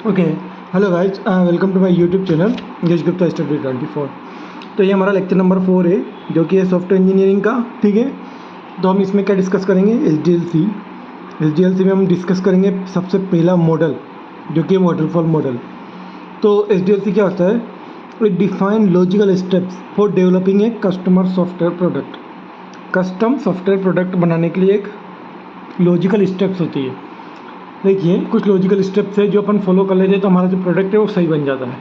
Okay. Hello guys, welcome to my YouTube channel Yash Gupta study 24। तो ये हमारा लेक्चर नंबर 4 है जो कि है सॉफ्टवेयर इंजीनियरिंग का। ठीक है, तो हम इसमें क्या डिस्कस करेंगे? एसडीएलसी में हम डिस्कस करेंगे सबसे पहला मॉडल जो कि है वाटरफॉल मॉडल। तो एसडीएलसी क्या होता है? It define logical steps for developing a customer software product. Custom software product बनाने के लिए एक लॉजिकल स्टेप्स होती है। देखिए, कुछ लॉजिकल स्टेप्स है जो अपन फॉलो कर लेते हैं तो हमारा जो प्रोडक्ट है वो सही बन जाता है।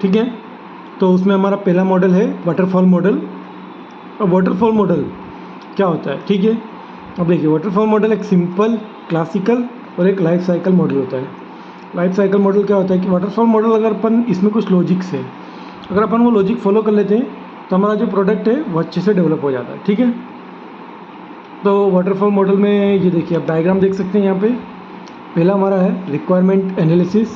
ठीक है, तो उसमें हमारा पहला मॉडल है वाटरफॉल मॉडल। अब वाटरफॉल मॉडल क्या होता है? ठीक है, अब देखिए, वाटरफॉल मॉडल एक सिंपल, क्लासिकल और एक लाइफ साइकिल मॉडल होता है। लाइफ साइकिल मॉडल क्या होता है कि वाटरफॉल मॉडल अगर अपन इसमें कुछ लॉजिक्स है, अगर अपन वो लॉजिक फॉलो कर लेते हैं तो हमारा जो प्रोडक्ट है वो अच्छे से डेवलप हो जाता है। ठीक है, तो वाटरफॉल मॉडल में ये देखिए, आप डायग्राम देख सकते हैं यहाँ पे। पहला हमारा है रिक्वायरमेंट एनालिसिस,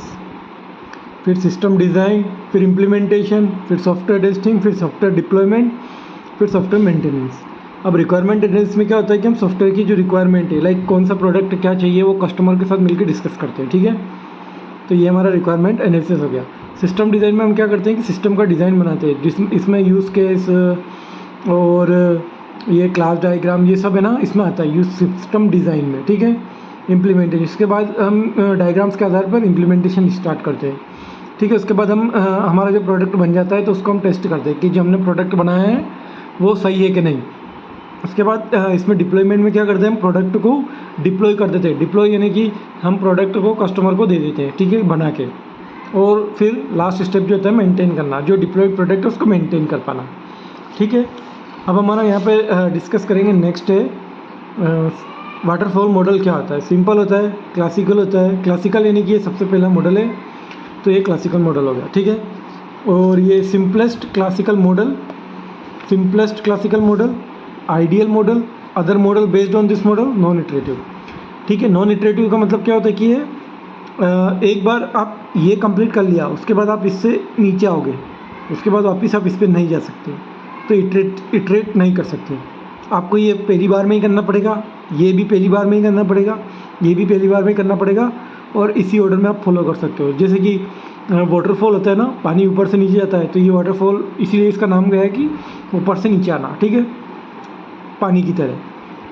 फिर सिस्टम डिज़ाइन, फिर इम्प्लीमेंटेशन, फिर सॉफ्टवेयर टेस्टिंग, फिर सॉफ्टवेयर डिप्लॉयमेंट, फिर सॉफ्टवेयर मेंटेनेंस। अब रिक्वायरमेंट एनालिसिस में क्या होता है कि हम सॉफ्टवेयर की जो रिक्वायरमेंट है, लाइक कौन सा प्रोडक्ट क्या चाहिए, वो कस्टमर के साथ मिलकर डिस्कस करते हैं। ठीक है, तो ये हमारा रिक्वायरमेंट एनालिसिस हो गया। सिस्टम डिज़ाइन में हम क्या करते हैं कि सिस्टम का डिज़ाइन बनाते हैं, इसमें यूज़ केस और ये क्लास डायग्राम, ये सब है ना, इसमें आता है यूज सिस्टम डिज़ाइन में। ठीक है, इम्प्लीमेंटेशन, इसके बाद हम डायग्राम्स के आधार पर इम्प्लीमेंटेशन स्टार्ट करते हैं। ठीक है, उसके बाद हम हमारा जो प्रोडक्ट बन जाता है तो उसको हम टेस्ट करते हैं कि जो हमने प्रोडक्ट बनाया है वो सही है कि नहीं। उसके बाद इसमें डिप्लॉयमेंट में क्या करते हैं, हम प्रोडक्ट को डिप्लॉय कर देते हैं। डिप्लॉय यानी कि हम प्रोडक्ट को कस्टमर को दे देते हैं, ठीक है, बना के। और फिर लास्ट स्टेप जो होता है मेंटेन करना, जो डिप्लॉय प्रोडक्ट है उसको मेंटेन कर पाना। ठीक है, अब हमारा यहाँ पे डिस्कस करेंगे नेक्स्ट है वाटरफॉल मॉडल क्या होता है। सिंपल होता है, क्लासिकल होता है। क्लासिकल यानी कि ये सबसे पहला मॉडल है, तो ये क्लासिकल मॉडल हो गया। ठीक है, और ये simplest classical model, ideal model, other model based on this model, non iterative. ठीक है, नॉन इटरेटिव का मतलब क्या होता है कि ये एक बार आप ये कंप्लीट कर लिया, उसके बाद आप इससे नीचे आओगे, उसके बाद वापस आप इस पर नहीं जा सकते, तो इटरेट नहीं कर सकते। आपको ये पहली बार में ही करना पड़ेगा, ये भी पहली बार में ही करना पड़ेगा, ये भी पहली बार में करना पड़ेगा, और इसी ऑर्डर में आप फॉलो कर सकते हो। जैसे कि वाटरफॉल होता है ना, पानी ऊपर से नीचे आता है, तो ये वाटरफॉल इसीलिए इसका नाम गया है कि ऊपर से नीचे आना। ठीक है, पानी की तरह,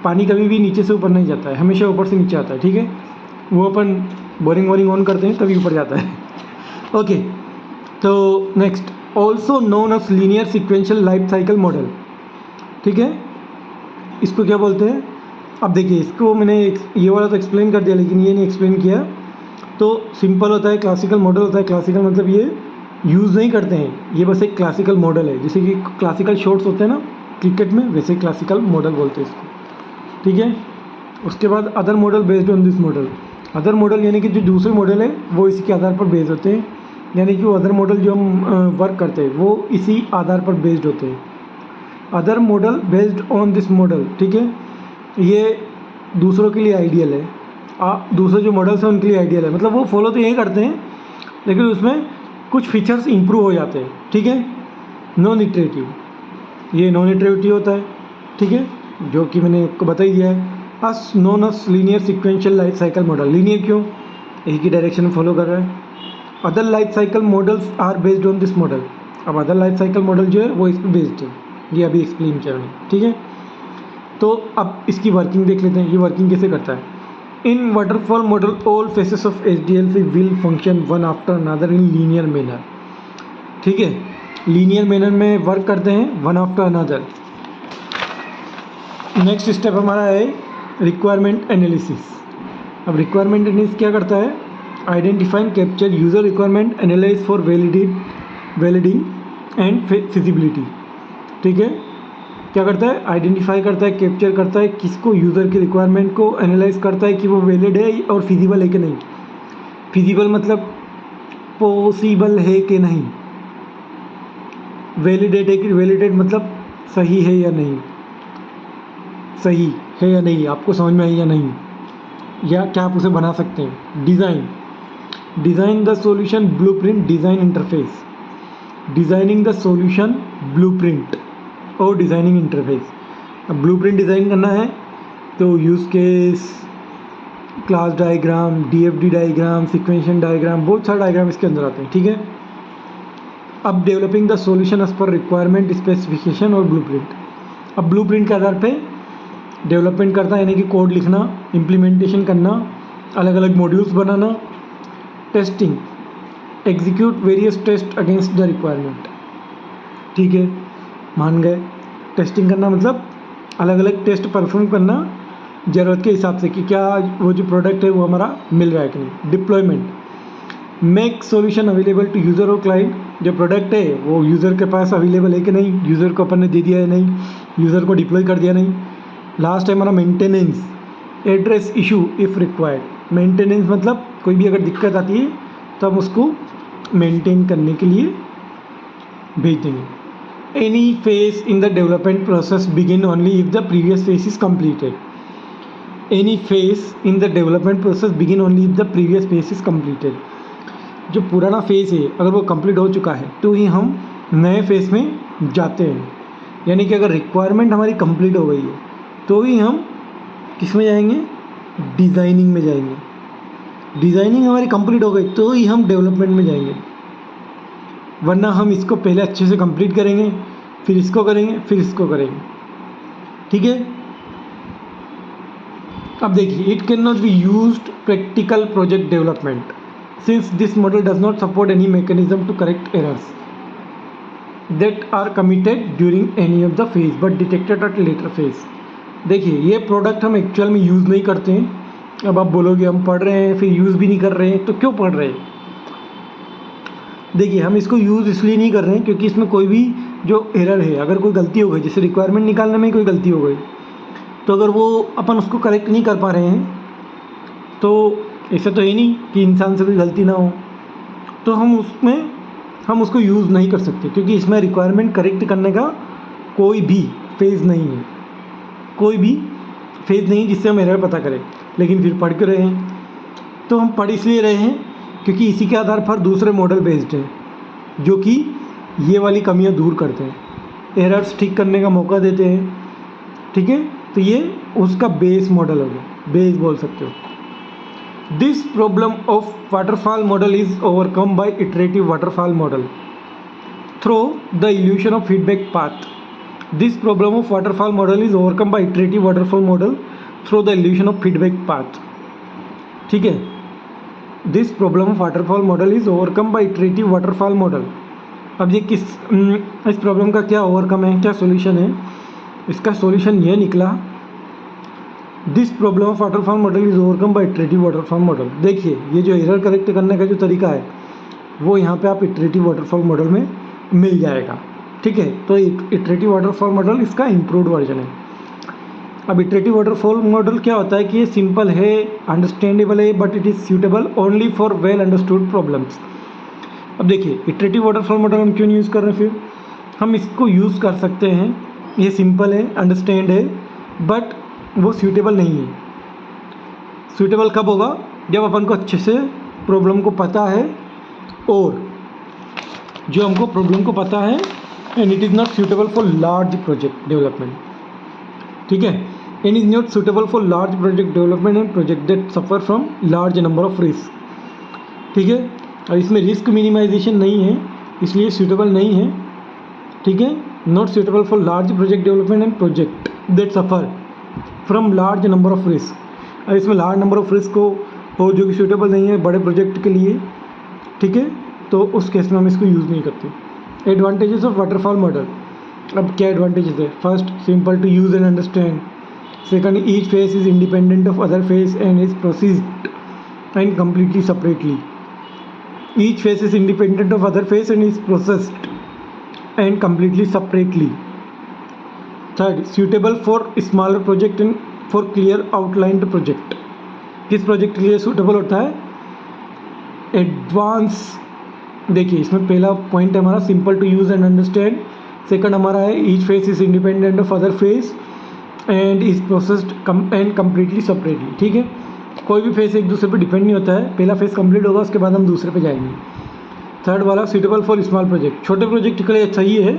पानी कभी भी नीचे से ऊपर नहीं जाता है, हमेशा ऊपर से नीचे आता है। ठीक है, वो अपन बोरिंग ऑन करते हैं तभी ऊपर जाता है। ओके, तो next, also known as linear sequential life cycle model. ठीक है, इसको क्या बोलते हैं? अब देखिए, इसको मैंने ये वाला तो एक्सप्लेन कर दिया, लेकिन ये नहीं एक्सप्लेन किया। तो सिंपल होता है, क्लासिकल मॉडल होता है। क्लासिकल मतलब ये यूज़ नहीं करते हैं, ये बस एक क्लासिकल मॉडल है। जैसे कि क्लासिकल शॉट्स होते हैं ना क्रिकेट में, वैसे क्लासिकल मॉडल बोलते हैं इसको। ठीक है, उसके बाद other model based on this model. Other model यानी कि जो दूसरे मॉडल है वो इसी के आधार पर बेस्ड होते हैं, यानी कि वो अदर मॉडल जो हम वर्क करते हैं वो इसी आधार पर बेस्ड होते हैं। Other model based on this model. ठीक है, ये दूसरों के लिए आइडियल है, दूसरे जो मॉडल्स हैं उनके लिए आइडियल है, मतलब वो फॉलो तो यही करते हैं लेकिन उसमें कुछ फीचर्स इंप्रूव हो जाते हैं। ठीक है, नॉन इटरेटिव, ये नॉन इटरेटिव होता है। ठीक है, जो कि मैंने आपको बता ही दिया है। As known as linear sequential life cycle model. Linear क्यों? एक ही डायरेक्शन में फॉलो कर रहा है। Other life cycle models are based on this model. अब अदर लाइफ साइकिल मॉडल जो है वो इस पर बेस्ड है, ये अभी एक्सप्लेन किया मैंने। ठीक है, तो अब इसकी वर्किंग देख लेते हैं, ये वर्किंग कैसे करता है। In waterfall model all phases of SDLC will function one after another in linear manner. ठीक है, लीनियर मैनर में वर्क करते हैं, one after another. Next step हमारा है रिक्वायरमेंट एनालिसिस। अब रिक्वायरमेंट एनालिसिस क्या करता है? Identifying capture user requirement, analyse for validating and feasibility. ठीक है, क्या करता है? आइडेंटिफाई करता है, कैप्चर करता है किसको, यूज़र की रिक्वायरमेंट को, एनालाइज करता है कि वो वैलिड है और फिजिबल है कि नहीं। फिजिबल मतलब पॉसिबल है कि नहीं, वैलिडेट है कि वैलिडेट मतलब सही है या नहीं, सही है या नहीं, आपको समझ में आई या नहीं, या क्या आप उसे बना सकते हैं। Design the solution blueprint, design interface, designing the solution blueprint और डिज़ाइनिंग इंटरफेस। अब ब्लूप्रिंट डिज़ाइन करना है तो use case, class diagram, DFD diagram, sequential diagram, बहुत सारे डायग्राम इसके अंदर आते हैं, ठीक है। अब developing the solution as per requirement, specification और ब्लूप्रिंट। अब ब्लूप्रिंट के आधार पे डेवलपमेंट करता है, यानी कि कोड लिखना, इम्प्लीमेंटेशन करना, अलग अलग मॉड्यूल्स बनाना। Testing, execute various test against the requirement, ठीक है, मान गए। टेस्टिंग करना मतलब अलग अलग टेस्ट परफॉर्म करना ज़रूरत के हिसाब से कि क्या वो जो प्रोडक्ट है वो हमारा मिल रहा है कि नहीं। Deployment, make solution available to user और क्लाइंट। जो प्रोडक्ट है वो यूज़र के पास अवेलेबल है कि नहीं, यूज़र को अपन ने दे दिया है नहीं, यूज़र को डिप्लॉय कर दिया नहीं। लास्ट है हमारा maintenance, address issue if required. Maintenance मतलब कोई भी अगर दिक्कत आती है तो हम उसको मेंटेन करने के लिए भेज देंगे। Any phase in the development process begin only if the previous phase is completed. Any phase in the development process begin only if the previous phase is completed. जो पुराना फेज़ है अगर वो कंप्लीट हो चुका है तो ही हम नए फेज़ में जाते हैं। यानी कि अगर रिक्वायरमेंट हमारी कंप्लीट हो गई है तो ही हम किस में जाएंगे, डिज़ाइनिंग में जाएंगे। डिज़ाइनिंग हमारी कंप्लीट हो गई तो ही हम डेवलपमेंट में जाएंगे, वरना हम इसको पहले अच्छे से कंप्लीट करेंगे, फिर इसको करेंगे, फिर इसको करेंगे, ठीक है। अब देखिए, it can not be used practical project development since this model does not support any mechanism to correct errors that are committed during any of the phase but detected at later phase. देखिए, ये product हम actual में use नहीं करते हैं। अब आप बोलोगे हम पढ़ रहे हैं फिर यूज़ भी नहीं कर रहे हैं, तो क्यों पढ़ रहे हैं? देखिए, हम इसको यूज़ इसलिए नहीं कर रहे हैं क्योंकि इसमें कोई भी जो एरर है, अगर कोई गलती हो गई, जैसे रिक्वायरमेंट निकालने में कोई गलती हो गई, तो अगर वो अपन उसको करेक्ट नहीं कर पा रहे हैं तो ऐसा तो है नहीं कि इंसान से कोई गलती ना हो, तो हम उसको यूज़ नहीं कर सकते क्योंकि इसमें रिक्वायरमेंट करेक्ट करने का कोई भी फेज़ नहीं है, कोई भी फेज़ नहीं जिससे हम एरर पता करें। लेकिन फिर पढ़ क्यों रहे हैं? तो हम पढ़ इसलिए रहे हैं क्योंकि इसी के आधार पर दूसरे मॉडल बेस्ड हैं जो कि ये वाली कमियां दूर करते हैं, एरर्स ठीक करने का मौका देते हैं, ठीक है। तो ये उसका बेस मॉडल हो गया, बेस बोल सकते हो। This problem of waterfall model is overcome bye iterative waterfall model through the evolution of feedback path. This problem of waterfall model is overcome bye iterative waterfall model through the evolution of feedback path, ठीक है। This problem of waterfall model is overcome bye iterative waterfall model. अब ये इस problem का क्या overcome है, क्या solution है? इसका सॉल्यूशन ये निकला, this problem of waterfall model is overcome bye iterative waterfall model. देखिए, ये जो एरर करेक्ट करने का जो तरीका है वो यहाँ पे आप इटरेटिव वाटरफॉल मॉडल में मिल जाएगा, ठीक है। तो इटरेटिव वाटरफॉल मॉडल इसका इम्प्रूव्ड वर्जन है। अब इटरेटिव वाटरफॉल मॉडल क्या होता है कि ये सिंपल है, अंडरस्टैंडेबल है, but it is suitable only for well understood problems. अब देखिए, इटरेटिव वाटरफॉल मॉडल हम क्यों नहीं यूज़ कर रहे हैं? फिर हम इसको यूज़ कर सकते हैं, ये सिंपल है, अंडरस्टैंड है, बट वो सूटेबल नहीं है। सूटेबल कब होगा? जब अपन को अच्छे से प्रॉब्लम को पता है, और जो हमको प्रॉब्लम को पता है, and it is not suitable for large project development, ठीक है। And is not suitable for large project development and project that suffer from large number of risk, ठीक है। और इसमें रिस्क मिनिमाइजेशन नहीं है, इसलिए सूटेबल नहीं है, ठीक है। Not suitable for large project development and project that suffer from large number of risk. और इसमें लार्ज नंबर ऑफ रिस्क हो जो कि सूटेबल नहीं है बड़े प्रोजेक्ट के लिए, ठीक है। तो उस केस में हम इसको यूज़ नहीं करते। एडवांटेजेस ऑफ वाटरफॉल मॉडल, अब क्या एडवांटेजेस है? First, simple to use and understand. Second, each phase is independent of other phase and is proceeded and completely separately. Each phase is independent of other phase and is processed and completely separately. Third, suitable for smaller project and for clear outlined project. किस project के लिए suitable होता है? Advance. देखिए, इसमें पहला point है हमारा simple to use and understand. Second हमारा है each phase is independent of other phase and is processed and completely separately, ठीक है। कोई भी फेज एक दूसरे पे डिपेंड नहीं होता है, पहला फेज कंप्लीट होगा उसके बाद हम दूसरे पे जाएंगे। थर्ड वाला सूटेबल फॉर स्मॉल प्रोजेक्ट, छोटे प्रोजेक्ट के लिए सही है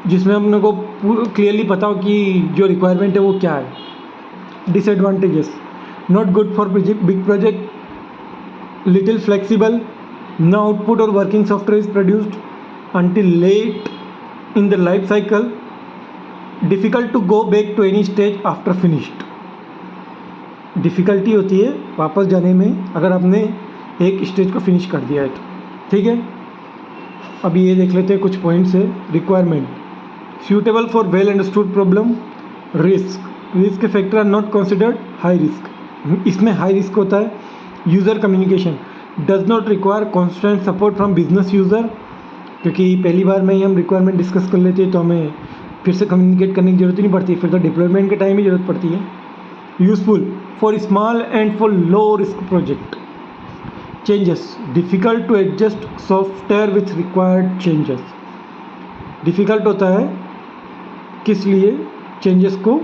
जिसमें अपने को क्लियरली पता हो कि जो रिक्वायरमेंट है वो क्या है। Disadvantages, not good for big project, little flexible, no output or working software is produced until late in the life cycle, difficult to go back to any stage after finished. Difficulty होती है वापस जाने में अगर आपने एक stage को finish कर दिया है तो, ठीक है। अभी ये देख लेते हैं कुछ पॉइंट्स है। Requirement, suitable for well understood problem. Risk factor are not considered high risk, इसमें हाई रिस्क होता है। User communication, does not require constant support from business user, क्योंकि पहली बार में ही हम रिक्वायरमेंट डिस्कस कर लेते हैं तो हमें फिर से कम्युनिकेट करने की ज़रूरत ही नहीं पड़ती, फिर तो डिप्लॉयमेंट के टाइम ही ज़रूरत पड़ती है। Useful for small and for low risk project. Changes, difficult to adjust software with required changes, difficult होता है किस लिए, चेंजेस को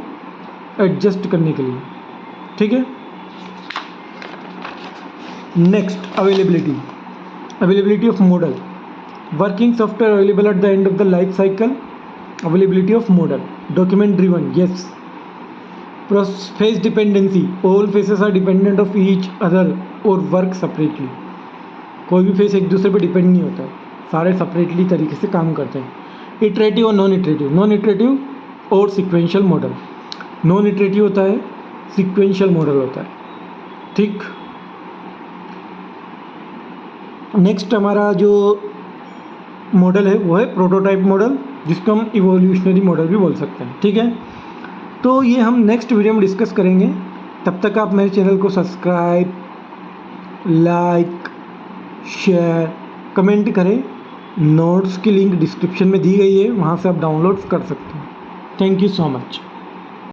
एडजस्ट करने के लिए, ठीक है। Next, availability of model. Working software available at the end of the life cycle. Availability of model. Document driven, yes. Phase dependency, all phases are dependent of each other और work separately. कोई भी face एक दूसरे पे depend नहीं होता है, सारे सेपरेटली तरीके से काम करते हैं। इटरेटिव और नॉन इटरेटिव और सिक्वेंशियल मॉडल। नॉन इटरेटिव होता है, सिक्वेंशियल मॉडल होता है, ठीक। नेक्स्ट हमारा जो मॉडल है वो है प्रोटोटाइप मॉडल, जिसको हम इवोल्यूशनरी मॉडल भी बोल सकते हैं, ठीक है। तो ये हम नेक्स्ट वीडियो में डिस्कस करेंगे। तब तक आप मेरे चैनल को सब्सक्राइब, लाइक, शेयर, कमेंट करें। नोट्स की लिंक डिस्क्रिप्शन में दी गई है, वहाँ से आप डाउनलोड कर सकते हैं। Thank you so much.